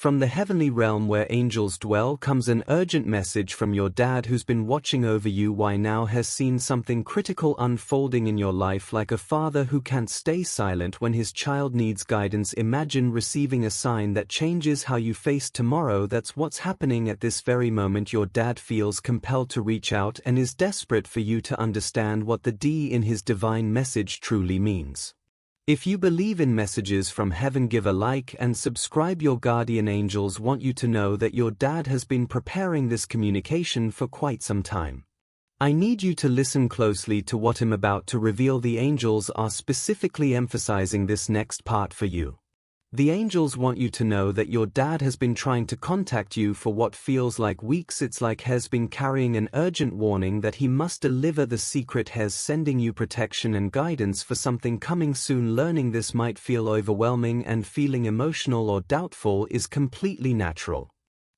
From the heavenly realm where angels dwell comes an urgent message from your dad who's been watching over you. Why now has seen something critical unfolding in your life, like a father who can't stay silent when his child needs guidance. Imagine receiving a sign that changes how you face tomorrow. That's what's happening at this very moment. Your dad feels compelled to reach out and is desperate for you to understand what the D in his divine message truly means. If you believe in messages from heaven, give a like and subscribe. Your guardian angels want you to know that your dad has been preparing this communication for quite some time. I need you to listen closely to what I'm about to reveal. The angels are specifically emphasizing this next part for you. The angels want you to know that your dad has been trying to contact you for what feels like weeks. It's like he's been carrying an urgent warning that he must deliver the secret. He's sending you protection and guidance for something coming soon. Learning this might feel overwhelming, and feeling emotional or doubtful is completely natural.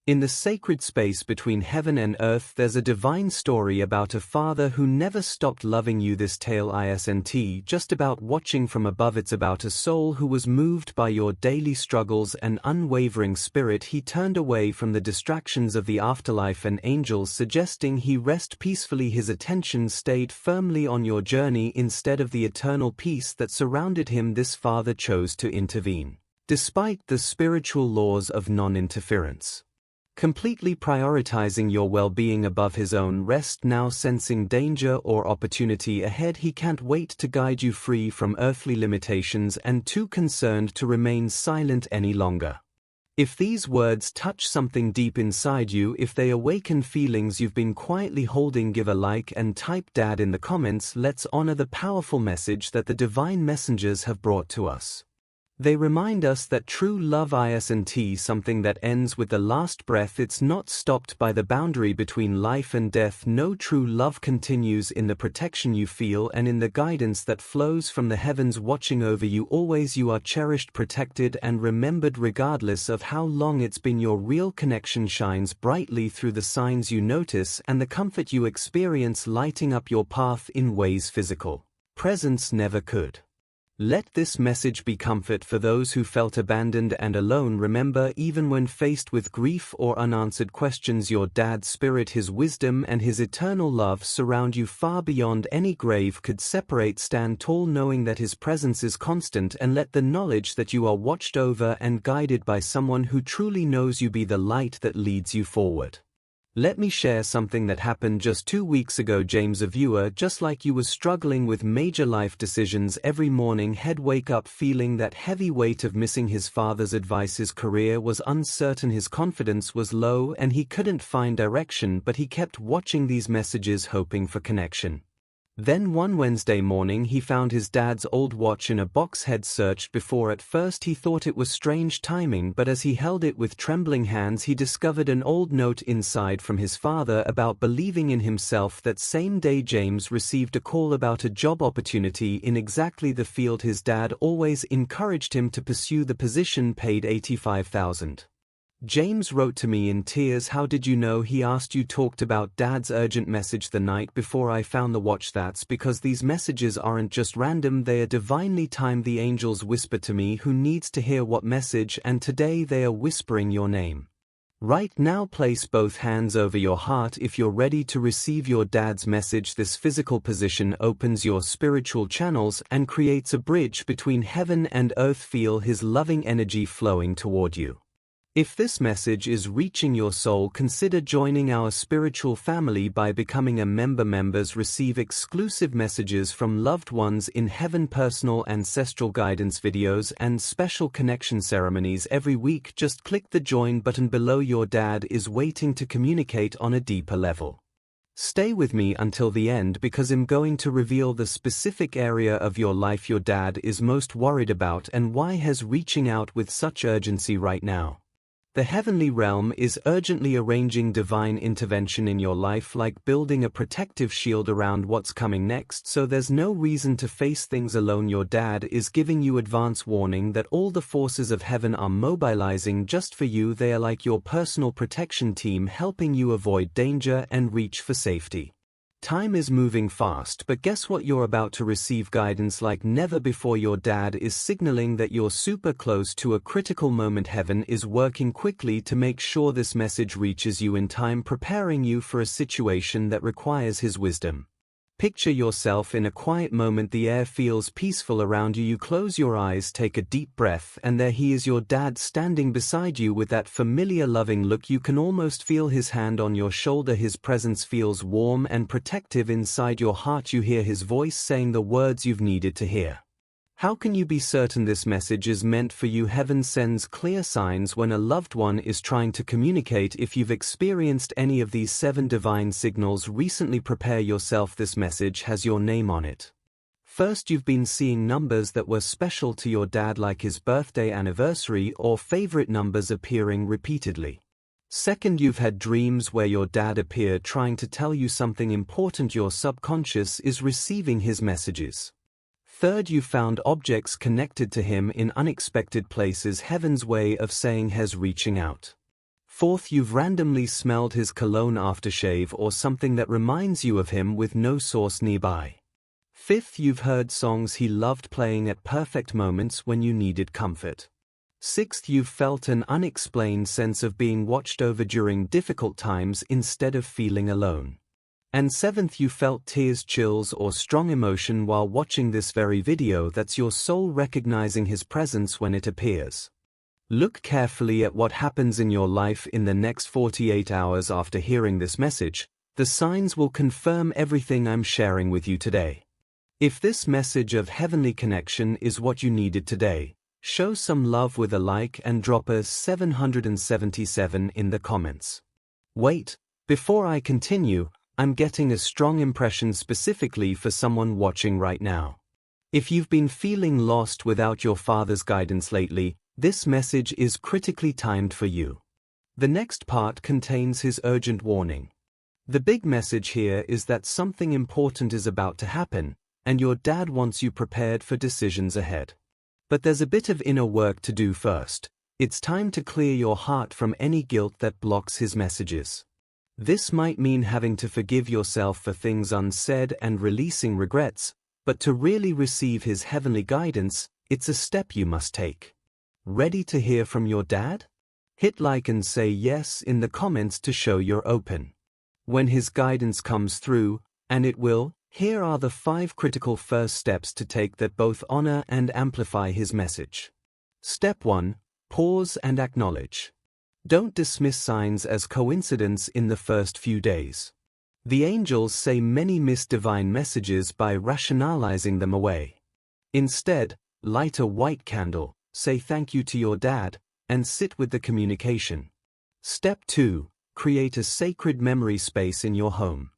In the sacred space between heaven and earth, there's a divine story about a father who never stopped loving you. This tale isn't just about watching from above, it's about a soul who was moved by your daily struggles and unwavering spirit. He turned away from the distractions of the afterlife and angels suggesting he rest peacefully. His attention stayed firmly on your journey instead of the eternal peace that surrounded him. This father chose to intervene, despite the spiritual laws of non-interference, completely prioritizing your well-being above his own rest. Now sensing danger or opportunity ahead, he can't wait to guide you free from earthly limitations and too concerned to remain silent any longer. If these words touch something deep inside you, if they awaken feelings you've been quietly holding, give a like and type Dad in the comments. Let's honor the powerful message that the divine messengers have brought to us. They remind us that true love isn't something that ends with the last breath. It's not stopped by the boundary between life and death. No, true love continues in the protection you feel and in the guidance that flows from the heavens watching over you always. You are cherished, protected and remembered regardless of how long it's been. Your real connection shines brightly through the signs you notice and the comfort you experience, lighting up your path in ways physical presence never could. Let this message be comfort for those who felt abandoned and alone. Remember, even when faced with grief or unanswered questions, your dad's spirit, his wisdom and his eternal love surround you far beyond any grave could separate. Stand tall knowing that his presence is constant, and let the knowledge that you are watched over and guided by someone who truly knows you be the light that leads you forward. Let me share something that happened just 2 weeks ago. James, a viewer just like you, was struggling with major life decisions. Every morning he'd wake up feeling that heavy weight of missing his father's advice. His career was uncertain, his confidence was low and he couldn't find direction, but he kept watching these messages hoping for connection. Then one Wednesday morning he found his dad's old watch in a box he'd searched before. At first he thought it was strange timing, but as he held it with trembling hands he discovered an old note inside from his father about believing in himself. That same day James received a call about a job opportunity in exactly the field his dad always encouraged him to pursue. The position paid $85,000. James wrote to me in tears. "How did you know?" he asked. "You talked about Dad's urgent message the night before I found the watch." "That's because these messages aren't just random, they are divinely timed. The angels whisper to me who needs to hear what message, and today they are whispering your name. Right now place both hands over your heart if you're ready to receive your dad's message." This physical position opens your spiritual channels and creates a bridge between heaven and earth. Feel his loving energy flowing toward you. If this message is reaching your soul, consider joining our spiritual family by becoming a member. Members receive exclusive messages from loved ones in heaven, personal ancestral guidance videos, and special connection ceremonies every week. Just click the join button below. Your dad is waiting to communicate on a deeper level. Stay with me until the end because I'm going to reveal the specific area of your life your dad is most worried about and why he's reaching out with such urgency right now. The heavenly realm is urgently arranging divine intervention in your life, like building a protective shield around what's coming next, so there's no reason to face things alone. Your dad is giving you advance warning that all the forces of heaven are mobilizing just for you. They are like your personal protection team, helping you avoid danger and reach for safety. Time is moving fast, but guess what? You're about to receive guidance like never before. Your dad is signaling that you're super close to a critical moment. Heaven is working quickly to make sure this message reaches you in time, preparing you for a situation that requires his wisdom. Picture yourself in a quiet moment. The air feels peaceful around you. You close your eyes, take a deep breath, and there he is, your dad, standing beside you with that familiar loving look. You can almost feel his hand on your shoulder. His presence feels warm and protective inside your heart. You hear his voice saying the words you've needed to hear. How can you be certain this message is meant for you? Heaven sends clear signs when a loved one is trying to communicate. If you've experienced any of these 7 divine signals recently, prepare yourself. This message has your name on it. First, you've been seeing numbers that were special to your dad, like his birthday, anniversary, or favorite numbers appearing repeatedly. Second, you've had dreams where your dad appeared trying to tell you something important. Your subconscious is receiving his messages. Third, you found objects connected to him in unexpected places. Heaven's way of saying he's reaching out. Fourth, you've randomly smelled his cologne, aftershave, or something that reminds you of him with no source nearby. Fifth, you've heard songs he loved playing at perfect moments when you needed comfort. Sixth, you've felt an unexplained sense of being watched over during difficult times instead of feeling alone. And seventh, you felt tears, chills, or strong emotion while watching this very video. That's your soul recognizing his presence when it appears. Look carefully at what happens in your life in the next 48 hours after hearing this message. The signs will confirm everything I'm sharing with you today. If this message of heavenly connection is what you needed today, show some love with a like and drop a 777 in the comments. Wait, before I continue, I'm getting a strong impression specifically for someone watching right now. If you've been feeling lost without your father's guidance lately, this message is critically timed for you. The next part contains his urgent warning. The big message here is that something important is about to happen, and your dad wants you prepared for decisions ahead. But there's a bit of inner work to do first. It's time to clear your heart from any guilt that blocks his messages. This might mean having to forgive yourself for things unsaid and releasing regrets, but to really receive his heavenly guidance, it's a step you must take. Ready to hear from your dad? Hit like and say yes in the comments to show you're open. When his guidance comes through, and it will, here are the 5 critical first steps to take that both honor and amplify his message. Step 1. Pause and acknowledge. Don't dismiss signs as coincidence in the first few days. The angels say many miss divine messages by rationalizing them away. Instead, light a white candle, say thank you to your dad, and sit with the communication. Step 2. Create a sacred memory space in your home.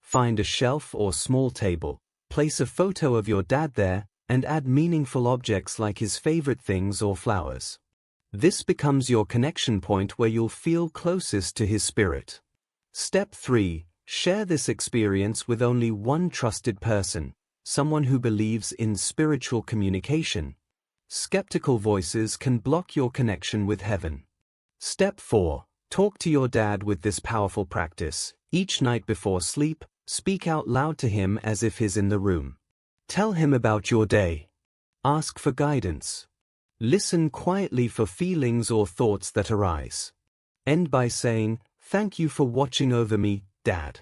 Find a shelf or small table, place a photo of your dad there, and add meaningful objects like his favorite things or flowers. This becomes your connection point where you'll feel closest to his spirit. Step 3. Share this experience with only one trusted person, someone who believes in spiritual communication. Skeptical voices can block your connection with heaven. Step 4. Talk to your dad with this powerful practice. Each night before sleep, speak out loud to him as if he's in the room. Tell him about your day. Ask for guidance. Listen quietly for feelings or thoughts that arise. End by saying, "Thank you for watching over me, Dad."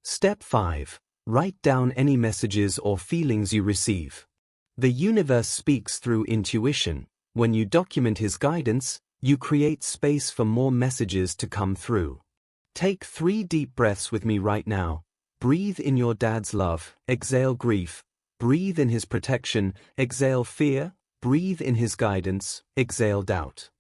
Step 5. Write down any messages or feelings you receive. The universe speaks through intuition. When you document his guidance, you create space for more messages to come through. Take 3 deep breaths with me right now. Breathe in your dad's love, exhale grief. Breathe in his protection, exhale fear. Breathe in his guidance, exhale doubt.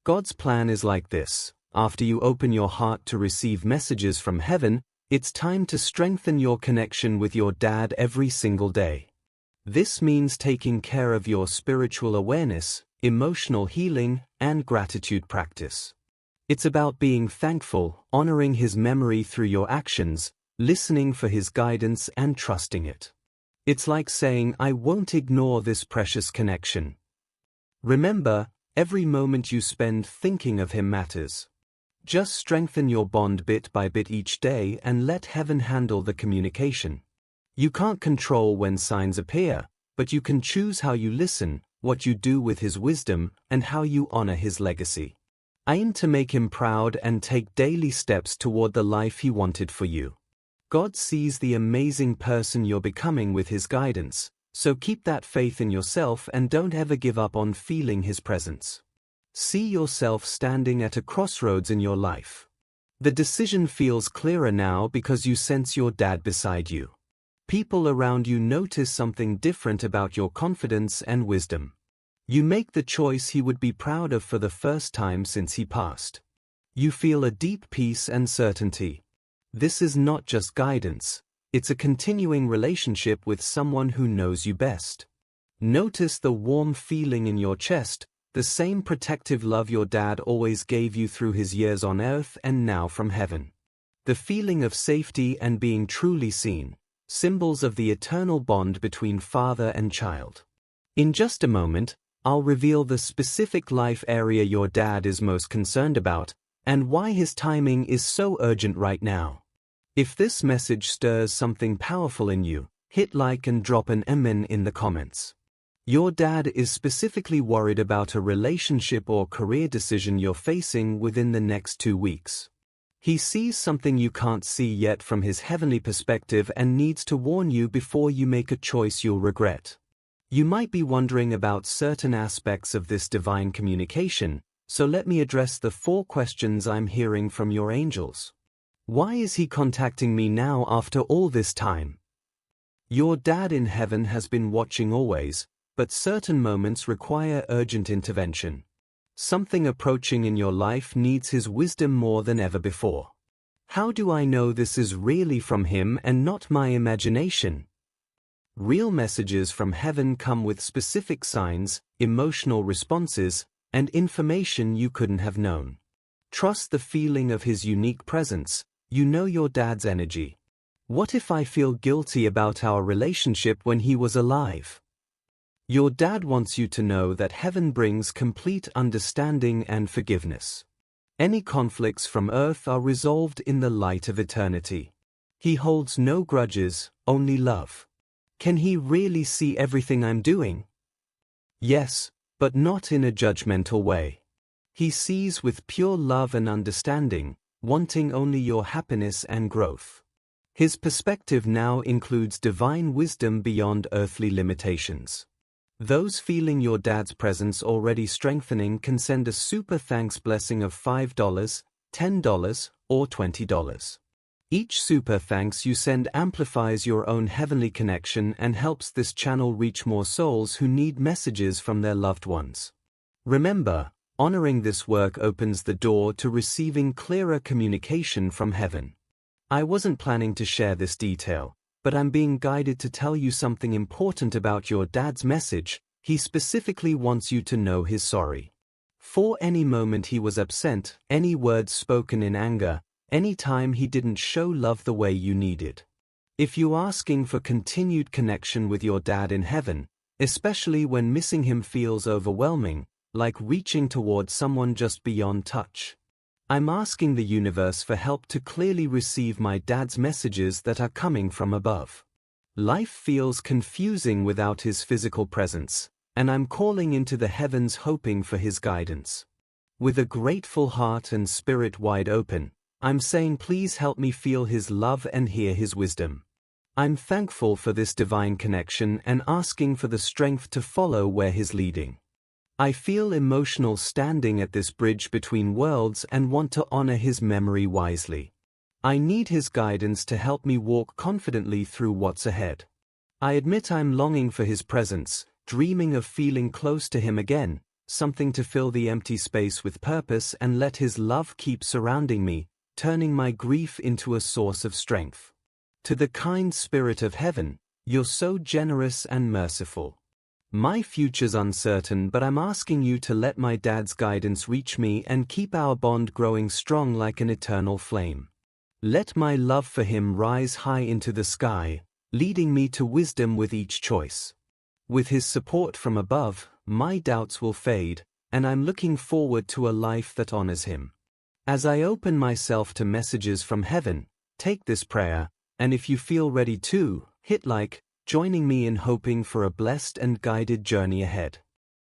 God's plan is like this. After you open your heart to receive messages from heaven, it's time to strengthen your connection with your dad every single day. This means taking care of your spiritual awareness, emotional healing, and gratitude practice. It's about being thankful, honoring his memory through your actions, listening for his guidance and trusting it. It's like saying, "I won't ignore this precious connection." Remember, every moment you spend thinking of him matters. Just strengthen your bond bit by bit each day and let heaven handle the communication. You can't control when signs appear, but you can choose how you listen, what you do with his wisdom, and how you honor his legacy. Aim to make him proud and take daily steps toward the life he wanted for you. God sees the amazing person you're becoming with his guidance, so keep that faith in yourself and don't ever give up on feeling his presence. See yourself standing at a crossroads in your life. The decision feels clearer now because you sense your dad beside you. People around you notice something different about your confidence and wisdom. You make the choice he would be proud of for the first time since he passed. You feel a deep peace and certainty. This is not just guidance, it's a continuing relationship with someone who knows you best. Notice the warm feeling in your chest, the same protective love your dad always gave you through his years on earth and now from heaven. The feeling of safety and being truly seen, symbols of the eternal bond between father and child. In just a moment, I'll reveal the specific life area your dad is most concerned about, and why his timing is so urgent right now. If this message stirs something powerful in you, hit like and drop an amen in the comments. Your dad is specifically worried about a relationship or career decision you're facing within the next 2 weeks. He sees something you can't see yet from his heavenly perspective and needs to warn you before you make a choice you'll regret. You might be wondering about certain aspects of this divine communication, so let me address the 4 questions I'm hearing from your angels. Why is he contacting me now after all this time? Your dad in heaven has been watching always, but certain moments require urgent intervention. Something approaching in your life needs his wisdom more than ever before. How do I know this is really from him and not my imagination? Real messages from heaven come with specific signs, emotional responses, and information you couldn't have known. Trust the feeling of his unique presence. You know your dad's energy. What if I feel guilty about our relationship when he was alive? Your dad wants you to know that heaven brings complete understanding and forgiveness. Any conflicts from earth are resolved in the light of eternity. He holds no grudges, only love. Can he really see everything I'm doing? Yes, but not in a judgmental way. He sees with pure love and understanding, wanting only your happiness and growth. His perspective now includes divine wisdom beyond earthly limitations. Those feeling your dad's presence already strengthening can send a super thanks blessing of $5, $10, or $20. Each super thanks you send amplifies your own heavenly connection and helps this channel reach more souls who need messages from their loved ones. Remember, honoring this work opens the door to receiving clearer communication from heaven. I wasn't planning to share this detail, but I'm being guided to tell you something important about your dad's message. He specifically wants you to know he's sorry. For any moment he was absent, any words spoken in anger, any time he didn't show love the way you needed. If you're asking for continued connection with your dad in heaven, especially when missing him feels overwhelming, like reaching toward someone just beyond touch, I'm asking the universe for help to clearly receive my dad's messages that are coming from above. Life feels confusing without his physical presence, and I'm calling into the heavens hoping for his guidance. With a grateful heart and spirit wide open, I'm saying please help me feel his love and hear his wisdom. I'm thankful for this divine connection and asking for the strength to follow where he's leading. I feel emotional standing at this bridge between worlds and want to honor his memory wisely. I need his guidance to help me walk confidently through what's ahead. I admit I'm longing for his presence, dreaming of feeling close to him again, something to fill the empty space with purpose and let his love keep surrounding me, turning my grief into a source of strength. To the kind spirit of heaven, you're so generous and merciful. My future's uncertain, but I'm asking you to let my dad's guidance reach me and keep our bond growing strong like an eternal flame. Let my love for him rise high into the sky, leading me to wisdom with each choice. With his support from above, my doubts will fade, and I'm looking forward to a life that honors him. As I open myself to messages from heaven, take this prayer, and if you feel ready to, hit like, joining me in hoping for a blessed and guided journey ahead.